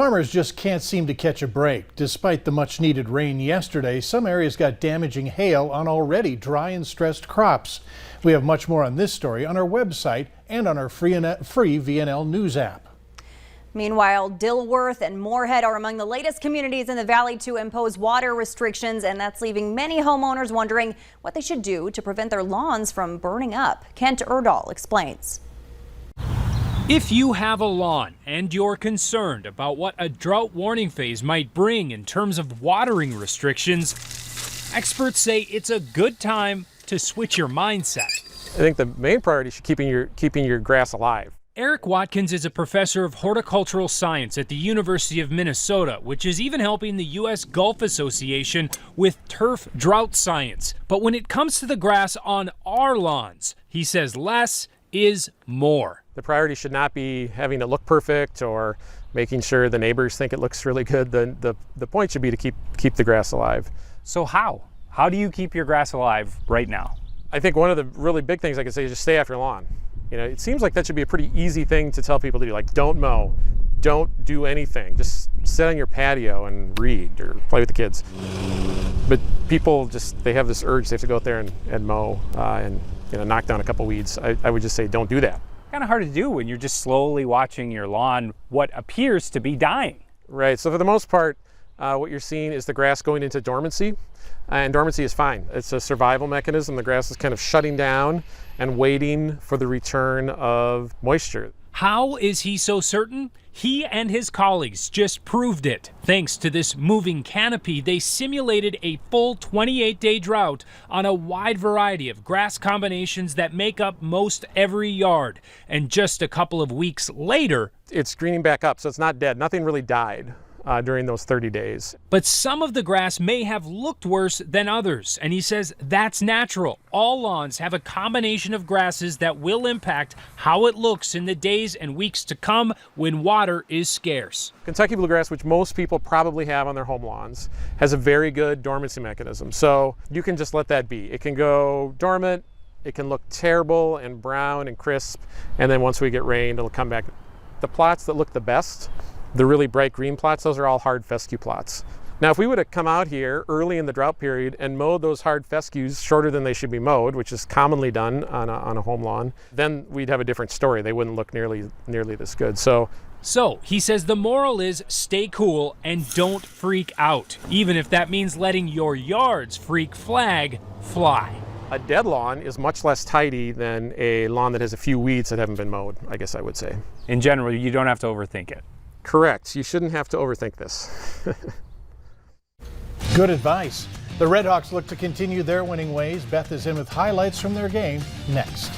Farmers just can't seem to catch a break. Despite the much needed rain yesterday, some areas got damaging hail on already dry and stressed crops. We have much more on this story on our website and on our free VNL News app. Meanwhile, Dilworth and Moorhead are among the latest communities in the valley to impose water restrictions, and that's leaving many homeowners wondering what they should do to prevent their lawns from burning up. Kent Erdahl explains. If you have a lawn and you're concerned about what a drought warning phase might bring in terms of watering restrictions, experts say it's a good time to switch your mindset. I think the main priority is keeping your grass alive. Eric Watkins is a professor of horticultural science at the University of Minnesota, which is even helping the U.S. Gulf Association with turf drought science. But when it comes to the grass on our lawns, he says less is more. The priority should not be having it look perfect or making sure the neighbors think it looks really good. The point should be to keep the grass alive. So how? How do you keep your grass alive right now? I think one of the really big things I could say is just stay off your lawn. You know, it seems like that should be a pretty easy thing to tell people to do. Like, don't mow, don't do anything. Just sit on your patio and read or play with the kids. But people they have this urge, they have to go out there and mow and knock down a couple weeds. I would just say don't do that. Kind of hard to do when you're just slowly watching your lawn, what appears to be dying. Right, so for the most part, what you're seeing is the grass going into dormancy, and dormancy is fine. It's a survival mechanism. The grass is kind of shutting down and waiting for the return of moisture. How is he so certain? He and his colleagues just proved it. Thanks to this moving canopy, they simulated a full 28-day drought on a wide variety of grass combinations that make up most every yard. And just a couple of weeks later, it's greening back up, so it's not dead. Nothing really died during those 30 days. But some of the grass may have looked worse than others, and he says that's natural. All lawns have a combination of grasses that will impact how it looks in the days and weeks to come when water is scarce. Kentucky bluegrass, which most people probably have on their home lawns, has a very good dormancy mechanism. So you can just let that be. It can go dormant, it can look terrible and brown and crisp, and then once we get rain, it'll come back. The plots that look the best, the really bright green plots, those are all hard fescue plots. Now, if we would have come out here early in the drought period and mowed those hard fescues shorter than they should be mowed, which is commonly done on a home lawn, then we'd have a different story. They wouldn't look nearly this good. So he says the moral is stay cool and don't freak out, even if that means letting your yard's freak flag fly. A dead lawn is much less tidy than a lawn that has a few weeds that haven't been mowed, I guess I would say. In general, you don't have to overthink it. Correct. You shouldn't have to overthink this. Good advice. The Redhawks look to continue their winning ways. Beth is in with highlights from their game next.